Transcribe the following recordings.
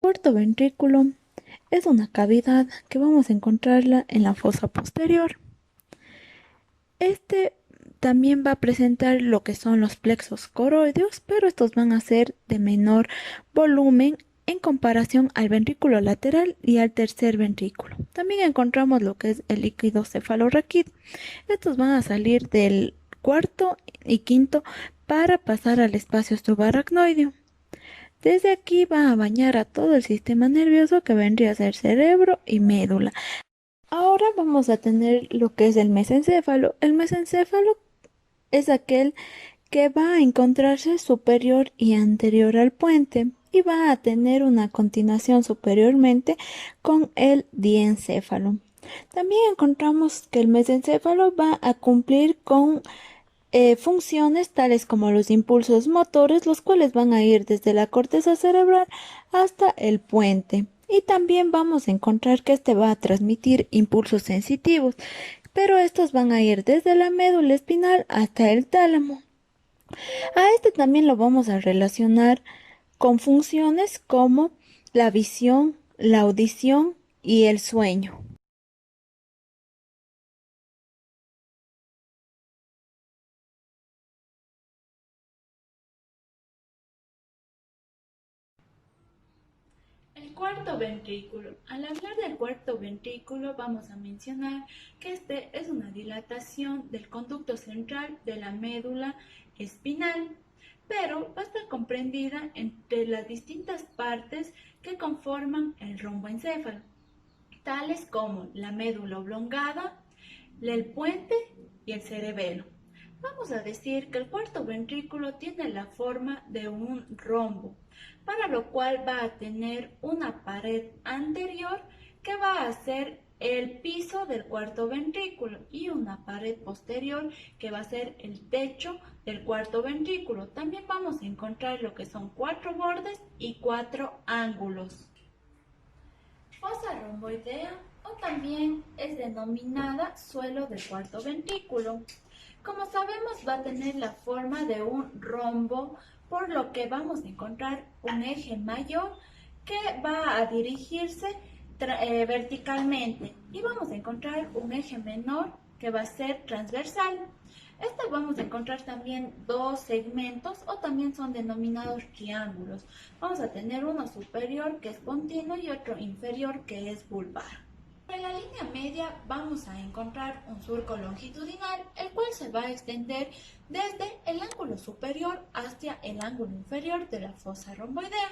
Cuarto ventrículo es una cavidad que vamos a encontrarla en la fosa posterior. Este también va a presentar lo que son los plexos coroideos, pero estos van a ser de menor volumen en comparación al ventrículo lateral y al tercer ventrículo. También encontramos lo que es el líquido cefalorraquídeo. Estos van a salir del cuarto y quinto para pasar al espacio subaracnoideo. Desde aquí va a bañar a todo el sistema nervioso que vendría a ser cerebro y médula. Ahora vamos a tener lo que es el mesencéfalo. El mesencéfalo es aquel que va a encontrarse superior y anterior al puente y va a tener una continuación superiormente con el diencéfalo. También encontramos que el mesencéfalo va a cumplir con funciones tales como los impulsos motores, los cuales van a ir desde la corteza cerebral hasta el puente. Y también vamos a encontrar que este va a transmitir impulsos sensitivos, pero estos van a ir desde la médula espinal hasta el tálamo. A este también lo vamos a relacionar con funciones como la visión, la audición y el sueño. El cuarto ventrículo. Al hablar del cuarto ventrículo vamos a mencionar que este es una dilatación del conducto central de la médula espinal, pero va a estar comprendida entre las distintas partes que conforman el romboencéfalo, tales como la médula oblongada, el puente y el cerebelo. Vamos a decir que el cuarto ventrículo tiene la forma de un rombo, para lo cual va a tener una pared anterior que va a ser el piso del cuarto ventrículo y una pared posterior que va a ser el techo del cuarto ventrículo. También vamos a encontrar lo que son 4 bordes y 4 ángulos. Fosa romboidea o también es denominada suelo del cuarto ventrículo. Como sabemos, va a tener la forma de un rombo, por lo que vamos a encontrar un eje mayor que va a dirigirse verticalmente y vamos a encontrar un eje menor que va a ser transversal. Esta vamos a encontrar también dos segmentos o también son denominados triángulos. Vamos a tener uno superior que es continuo y otro inferior que es vulvar. En la línea media vamos a encontrar un surco longitudinal, el cual se va a extender desde el ángulo superior hacia el ángulo inferior de la fosa romboidea.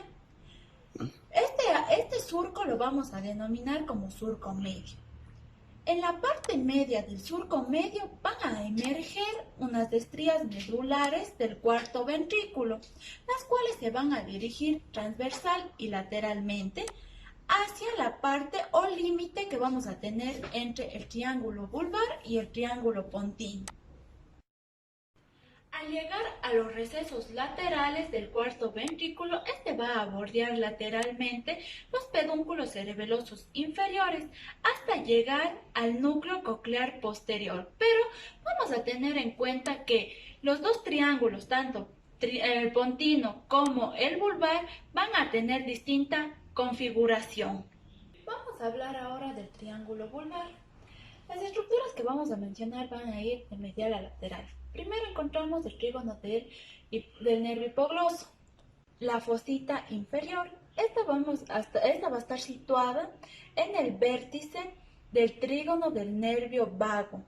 Este surco lo vamos a denominar como surco medio. En la parte media del surco medio van a emerger unas estrías medulares del cuarto ventrículo, las cuales se van a dirigir transversal y lateralmente hacia la parte o límite que vamos a tener entre el triángulo vulvar y el triángulo pontino. Al llegar a los recesos laterales del cuarto ventrículo, este va a bordear lateralmente los pedúnculos cerebelosos inferiores hasta llegar al núcleo coclear posterior. Pero vamos a tener en cuenta que los dos triángulos, tanto el pontino como el vulvar, van a tener distinta configuración. Vamos a hablar ahora del triángulo vulvar. Las estructuras que vamos a mencionar van a ir de medial a lateral. Primero encontramos el trígono del nervio hipogloso, la fosita inferior. Esta va a estar situada en el vértice del trígono del nervio vago.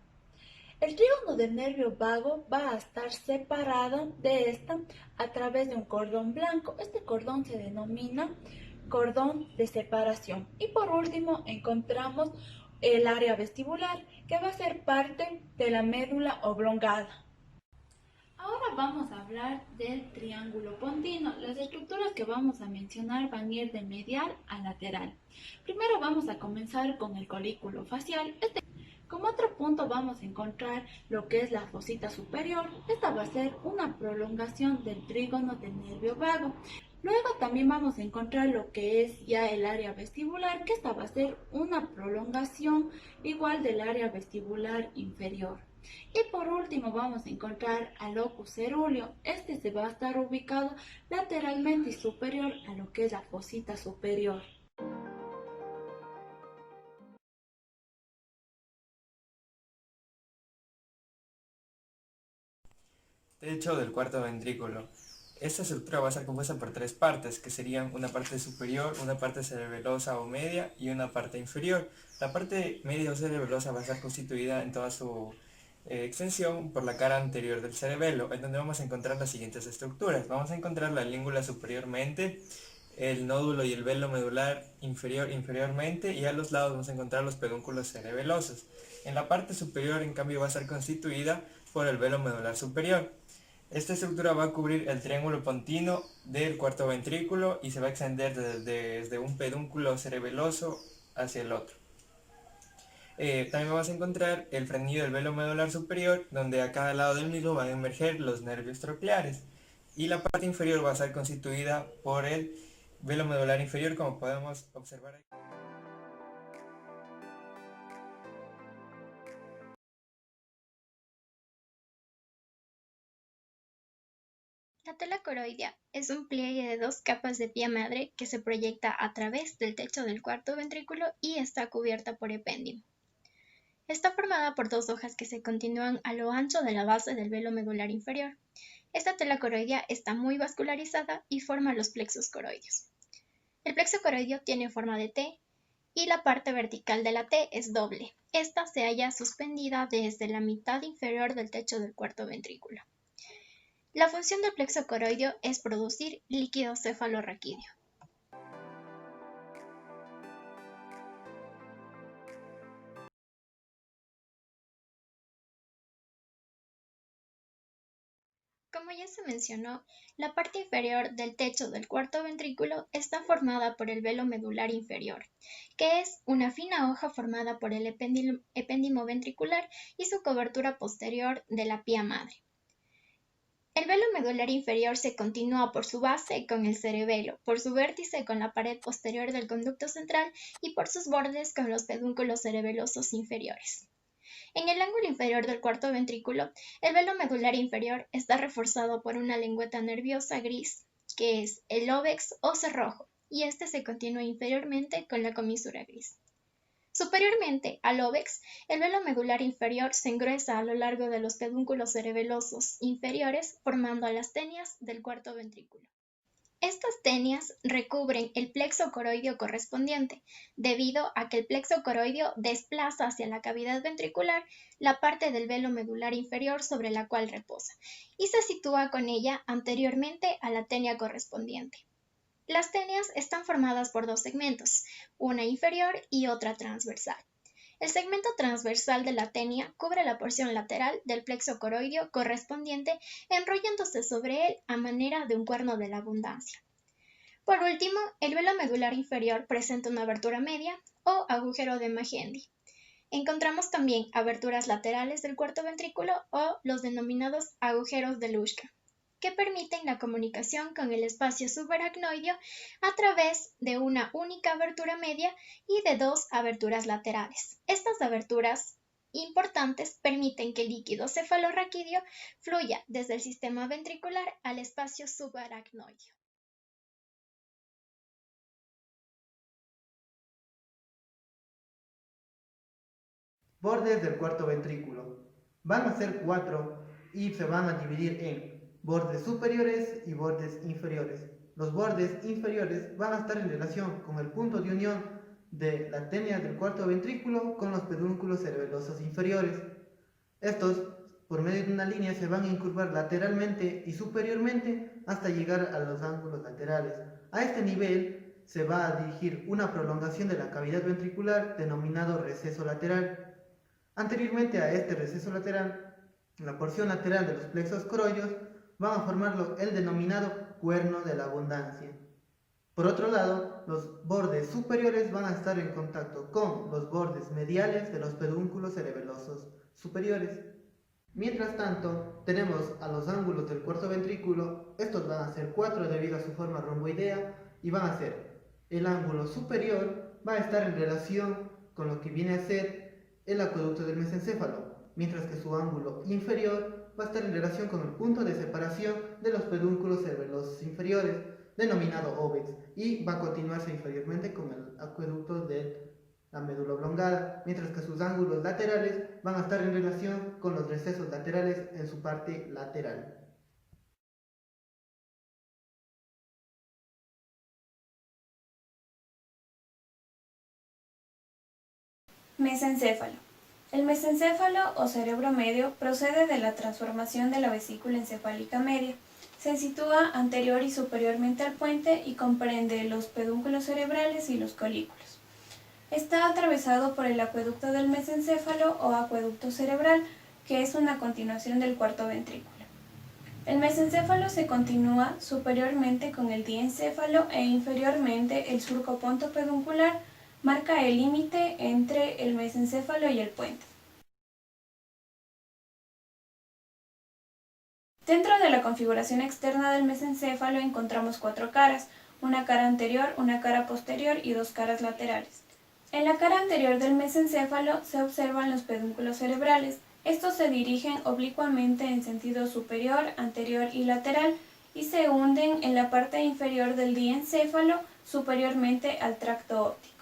El trígono del nervio vago va a estar separada de esta a través de un cordón blanco. Este cordón se denomina cordón de separación. Y por último encontramos el área vestibular, que va a ser parte de la médula oblongada. Ahora vamos a hablar del triángulo pontino. Las estructuras que vamos a mencionar van a ir de medial a lateral. Primero vamos a comenzar con el colículo facial. Como otro punto vamos a encontrar lo que es la fosita superior. Esta va a ser una prolongación del trígono del nervio vago. Luego también vamos a encontrar lo que es ya el área vestibular, que esta va a ser una prolongación igual del área vestibular inferior. Y por último vamos a encontrar al locus cerúleo. Este se va a estar ubicado lateralmente y superior a lo que es la fosita superior. Techo del cuarto ventrículo. Esta estructura va a estar compuesta por tres partes, que serían una parte superior, una parte cerebelosa o media y una parte inferior. La parte media o cerebelosa va a estar constituida en toda su extensión por la cara anterior del cerebelo, en donde vamos a encontrar las siguientes estructuras. Vamos a encontrar la língula superiormente, el nódulo y el velo medular inferiormente, y a los lados vamos a encontrar los pedúnculos cerebelosos. En la parte superior, en cambio, va a estar constituida por el velo medular superior. Esta estructura va a cubrir el triángulo pontino del cuarto ventrículo y se va a extender desde un pedúnculo cerebeloso hacia el otro. También vamos a encontrar el frenillo del velo medular superior, donde a cada lado del mismo van a emerger los nervios trocleares. Y la parte inferior va a estar constituida por el velo medular inferior, como podemos observar aquí. La tela coroidea es un pliegue de dos capas de pía madre que se proyecta a través del techo del cuarto ventrículo y está cubierta por epéndimo. Está formada por dos hojas que se continúan a lo ancho de la base del velo medular inferior. Esta tela coroidea está muy vascularizada y forma los plexos coroideos. El plexo coroideo tiene forma de T y la parte vertical de la T es doble. Esta se halla suspendida desde la mitad inferior del techo del cuarto ventrículo. La función del plexo coroideo es producir líquido cefalorraquídeo. Como ya se mencionó, la parte inferior del techo del cuarto ventrículo está formada por el velo medular inferior, que es una fina hoja formada por el epéndimo ventricular y su cobertura posterior de la pía madre. El velo medular inferior se continúa por su base con el cerebelo, por su vértice con la pared posterior del conducto central y por sus bordes con los pedúnculos cerebelosos inferiores. En el ángulo inferior del cuarto ventrículo, el velo medular inferior está reforzado por una lengüeta nerviosa gris, que es el lóbex o cerrojo, y este se continúa inferiormente con la comisura gris. Superiormente al lóbex, el velo medular inferior se engruesa a lo largo de los pedúnculos cerebelosos inferiores, formando las tenias del cuarto ventrículo. Estas tenias recubren el plexo coroideo correspondiente, debido a que el plexo coroideo desplaza hacia la cavidad ventricular la parte del velo medular inferior sobre la cual reposa, y se sitúa con ella anteriormente a la tenia correspondiente. Las tenias están formadas por dos segmentos, una inferior y otra transversal. El segmento transversal de la tenia cubre la porción lateral del plexo coroideo correspondiente, enrollándose sobre él a manera de un cuerno de la abundancia. Por último, el velo medular inferior presenta una abertura media o agujero de Magendie. Encontramos también aberturas laterales del cuarto ventrículo o los denominados agujeros de Luschka, que permiten la comunicación con el espacio subaracnoideo a través de una única abertura media y de dos aberturas laterales. Estas aberturas importantes permiten que el líquido cefalorraquídeo fluya desde el sistema ventricular al espacio subaracnoideo. Bordes del cuarto ventrículo. Van a ser 4 y se van a dividir en bordes superiores y bordes inferiores. Los bordes inferiores van a estar en relación con el punto de unión de la tenia del cuarto ventrículo con los pedúnculos cerebelosos inferiores. Estos, por medio de una línea, se van a incurvar lateralmente y superiormente hasta llegar a los ángulos laterales. A este nivel se va a dirigir una prolongación de la cavidad ventricular denominado receso lateral. Anteriormente a este receso lateral, la porción lateral de los plexos coroideos van a formarlo el denominado cuerno de la abundancia. Por otro lado, los bordes superiores van a estar en contacto con los bordes mediales de los pedúnculos cerebelosos superiores. Mientras tanto, tenemos a los ángulos del cuarto ventrículo. Estos van a ser 4 debido a su forma romboidea y van a ser: el ángulo superior va a estar en relación con lo que viene a ser el acueducto del mesencéfalo, mientras que su ángulo inferior va a estar en relación con el punto de separación de los pedúnculos cerebelosos inferiores, denominado óbex, y va a continuarse inferiormente con el acueducto de la médula oblongada, mientras que sus ángulos laterales van a estar en relación con los recesos laterales en su parte lateral. Mesencéfalo. El mesencéfalo o cerebro medio procede de la transformación de la vesícula encefálica media. Se sitúa anterior y superiormente al puente y comprende los pedúnculos cerebrales y los colículos. Está atravesado por el acueducto del mesencéfalo o acueducto cerebral, que es una continuación del cuarto ventrículo. El mesencéfalo se continúa superiormente con el diencéfalo e inferiormente el surco pontopeduncular marca el límite entre el mesencéfalo y el puente. Dentro de la configuración externa del mesencéfalo encontramos 4 caras, una cara anterior, una cara posterior y 2 caras laterales. En la cara anterior del mesencéfalo se observan los pedúnculos cerebrales. Estos se dirigen oblicuamente en sentido superior, anterior y lateral y se hunden en la parte inferior del diencéfalo superiormente al tracto óptico.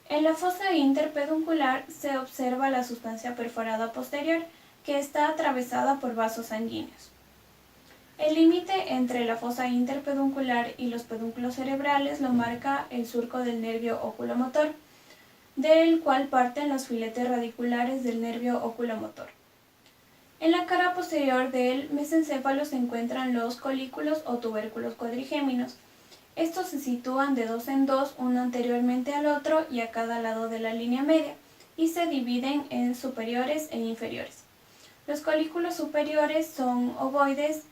En la fosa interpeduncular se observa la sustancia perforada posterior, que está atravesada por vasos sanguíneos. El límite entre la fosa interpeduncular y los pedúnculos cerebrales lo marca el surco del nervio oculomotor, del cual parten los filetes radiculares del nervio oculomotor. En la cara posterior del mesencéfalo se encuentran los colículos o tubérculos cuadrigéminos. Estos se sitúan de 2 en 2, uno anteriormente al otro y a cada lado de la línea media, y se dividen en superiores e inferiores. Los colículos superiores son ovoides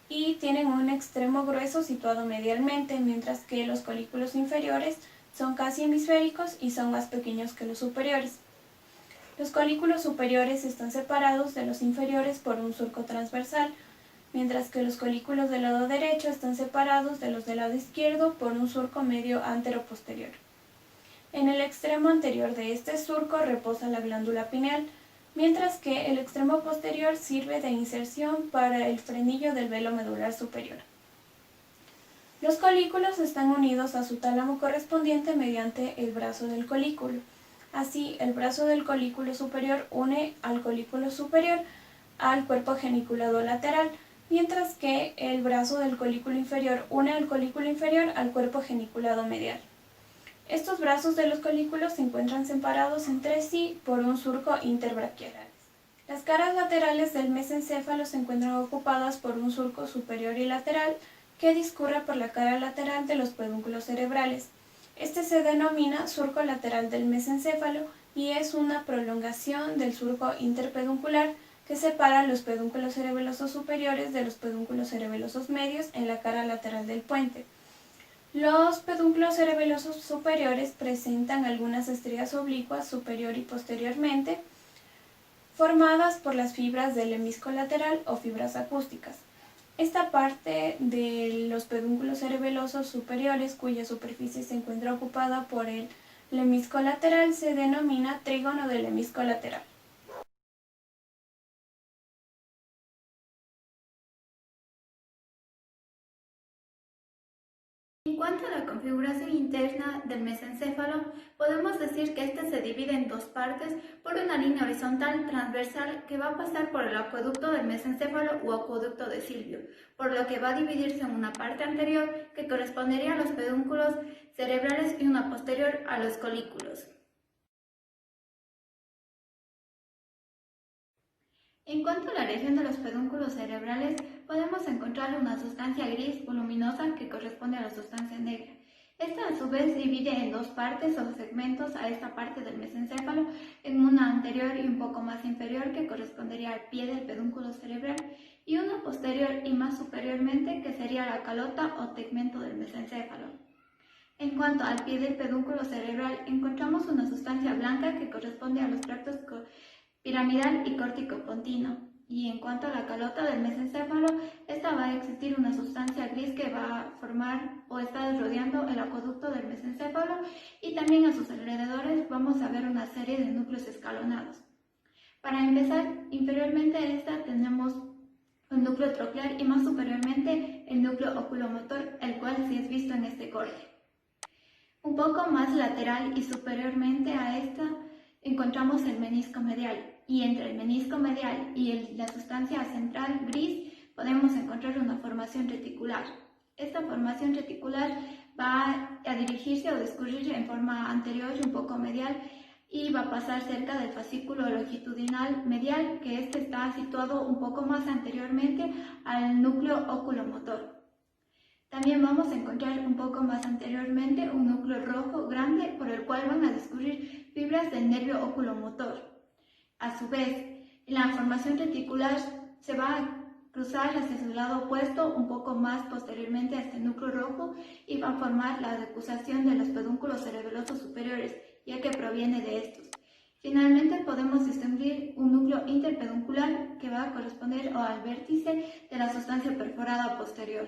y tienen un extremo grueso situado medialmente, mientras que los colículos inferiores son casi hemisféricos y son más pequeños que los superiores. Los colículos superiores están separados de los inferiores por un surco transversal, mientras que los colículos del lado derecho están separados de los del lado izquierdo por un surco medio antero-posterior. En el extremo anterior de este surco reposa la glándula pineal, mientras que el extremo posterior sirve de inserción para el frenillo del velo medular superior. Los colículos están unidos a su tálamo correspondiente mediante el brazo del colículo. Así, el brazo del colículo superior une al colículo superior al cuerpo geniculado lateral, mientras que el brazo del colículo inferior une al colículo inferior al cuerpo geniculado medial. Estos brazos de los colículos se encuentran separados entre sí por un surco interbraquial. Las caras laterales del mesencéfalo se encuentran ocupadas por un surco superior y lateral que discurre por la cara lateral de los pedúnculos cerebrales. Este se denomina surco lateral del mesencéfalo y es una prolongación del surco interpeduncular que separa los pedúnculos cerebelosos superiores de los pedúnculos cerebelosos medios en la cara lateral del puente. Los pedúnculos cerebelosos superiores presentan algunas estrías oblicuas superior y posteriormente, formadas por las fibras del hemisco lateral o fibras acústicas. Esta parte de los pedúnculos cerebelosos superiores, cuya superficie se encuentra ocupada por el lemnisco lateral, se denomina trígono del lemnisco lateral. En cuanto a la configuración interna del mesencéfalo, podemos decir que este se divide en 2 partes por una línea horizontal transversal que va a pasar por el acueducto del mesencéfalo o acueducto de Silvio, por lo que va a dividirse en una parte anterior que correspondería a los pedúnculos cerebrales y una posterior a los colículos. En cuanto a la región de los pedúnculos cerebrales, podemos encontrar una sustancia gris voluminosa que corresponde a la sustancia negra. Esta a su vez divide en 2 partes o segmentos a esta parte del mesencéfalo, en una anterior y un poco más inferior que correspondería al pie del pedúnculo cerebral y una posterior y más superiormente que sería la calota o tegmento del mesencéfalo. En cuanto al pie del pedúnculo cerebral, encontramos una sustancia blanca que corresponde a los tractos piramidal y córtico pontino. Y en cuanto a la calota del mesencéfalo, esta va a existir una sustancia gris que va a formar o está rodeando el acueducto del mesencéfalo y también a sus alrededores vamos a ver una serie de núcleos escalonados. Para empezar, inferiormente a esta tenemos el núcleo troclear y más superiormente el núcleo oculomotor, el cual sí es visto en este corte. Un poco más lateral y superiormente a esta encontramos el menisco medial, y entre el menisco medial y la sustancia central gris podemos encontrar una formación reticular. Esta formación reticular va a dirigirse o discurrir en forma anterior y un poco medial y va a pasar cerca del fascículo longitudinal medial, que este está situado un poco más anteriormente al núcleo oculomotor. También vamos a encontrar un poco más anteriormente un núcleo rojo grande por el cual van a discurrir fibras del nervio oculomotor. A su vez, la formación reticular se va a cruzar hacia su lado opuesto un poco más posteriormente a este núcleo rojo y va a formar la decusación de los pedúnculos cerebelosos superiores, ya que proviene de estos. Finalmente podemos distinguir un núcleo interpeduncular que va a corresponder al vértice de la sustancia perforada posterior.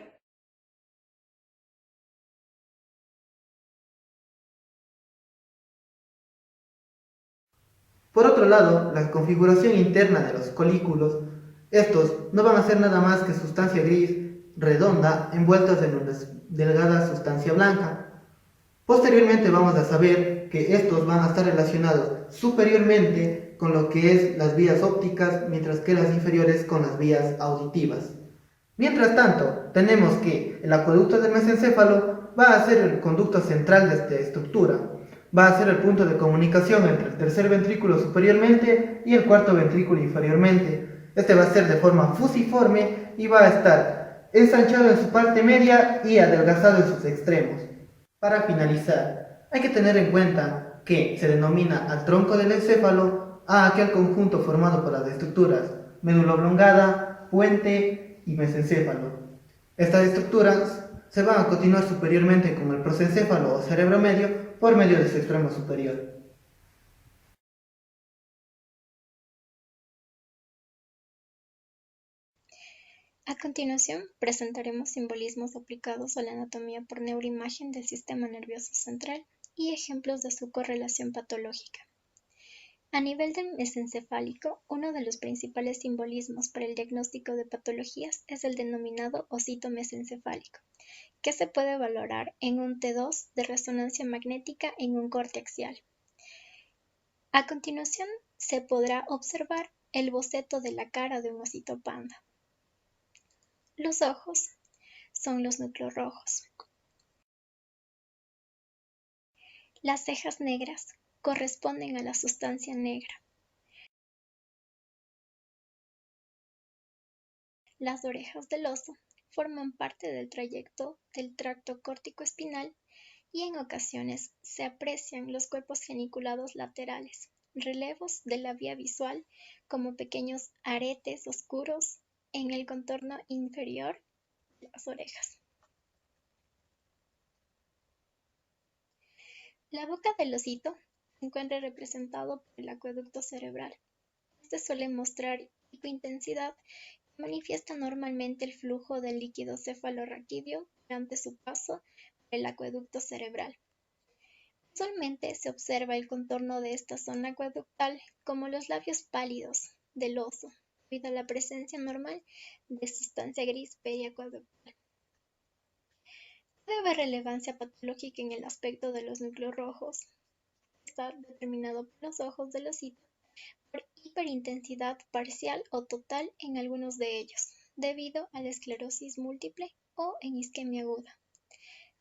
Por otro lado, la configuración interna de los colículos, estos no van a ser nada más que sustancia gris redonda envueltas en una delgada sustancia blanca. Posteriormente vamos a saber que estos van a estar relacionados superiormente con lo que es las vías ópticas, mientras que las inferiores con las vías auditivas. Mientras tanto, tenemos que el acueducto del mesencéfalo va a ser el conducto central de esta estructura. Va a ser el punto de comunicación entre el tercer ventrículo superiormente y el cuarto ventrículo inferiormente. Este va a ser de forma fusiforme y va a estar ensanchado en su parte media y adelgazado en sus extremos. Para finalizar, hay que tener en cuenta que se denomina al tronco del encéfalo a aquel conjunto formado por las estructuras médula oblongada, puente y mesencéfalo. Estas estructuras se van a continuar superiormente con el prosencéfalo o cerebro medio por medio de su extremo superior. A continuación, presentaremos simbolismos aplicados a la anatomía por neuroimagen del sistema nervioso central y ejemplos de su correlación patológica. A nivel del mesencefálico, uno de los principales simbolismos para el diagnóstico de patologías es el denominado osito mesencefálico, que se puede valorar en un T2 de resonancia magnética en un corte axial. A continuación, se podrá observar el boceto de la cara de un osito panda. Los ojos son los núcleos rojos. Las cejas negras corresponden a la sustancia negra. Las orejas del oso forman parte del trayecto del tracto córtico-espinal y en ocasiones se aprecian los cuerpos geniculados laterales, relevos de la vía visual como pequeños aretes oscuros en el contorno inferior de las orejas. La boca del osito se encuentra representado por el acueducto cerebral. Este suele mostrar hipointensidad y manifiesta normalmente el flujo del líquido cefalorraquídeo durante su paso por el acueducto cerebral. Usualmente se observa el contorno de esta zona acueductal como los labios pálidos del oso, debido a la presencia normal de sustancia gris periacueductal. Puede haber relevancia patológica en el aspecto de los núcleos rojos. Está determinado por los ojos del osito por hiperintensidad parcial o total en algunos de ellos, debido a la esclerosis múltiple o en isquemia aguda.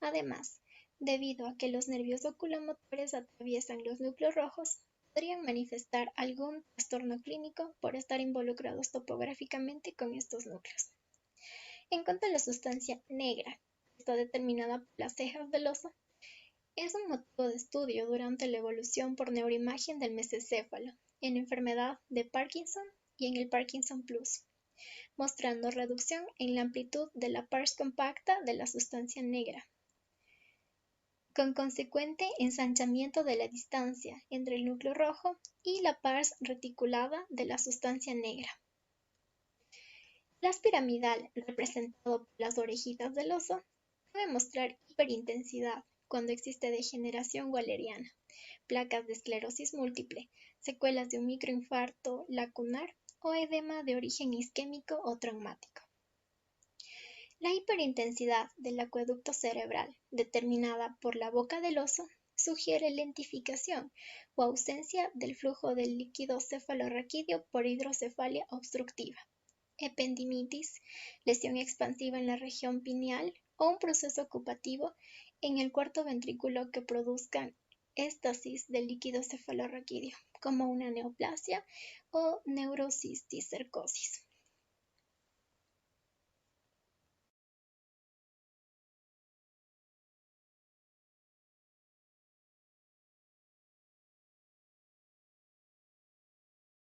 Además, debido a que los nervios oculomotores atraviesan los núcleos rojos, podrían manifestar algún trastorno clínico por estar involucrados topográficamente con estos núcleos. En cuanto a la sustancia negra, que está determinada por las cejas del oso, es un motivo de estudio durante la evolución por neuroimagen del mesencéfalo, en enfermedad de Parkinson y en el Parkinson Plus, mostrando reducción en la amplitud de la pars compacta de la sustancia negra, con consecuente ensanchamiento de la distancia entre el núcleo rojo y la pars reticulada de la sustancia negra. El haz piramidal, representado por las orejitas del oso, puede mostrar hiperintensidad, cuando existe degeneración waleriana, placas de esclerosis múltiple, secuelas de un microinfarto lacunar o edema de origen isquémico o traumático. La hiperintensidad del acueducto cerebral, determinada por la boca del oso, sugiere lentificación o ausencia del flujo del líquido cefalorraquídeo por hidrocefalia obstructiva, ependimitis, lesión expansiva en la región pineal o un proceso ocupativo en el cuarto ventrículo que produzcan éstasis del líquido cefalorraquídeo, como una neoplasia o neurocisticercosis.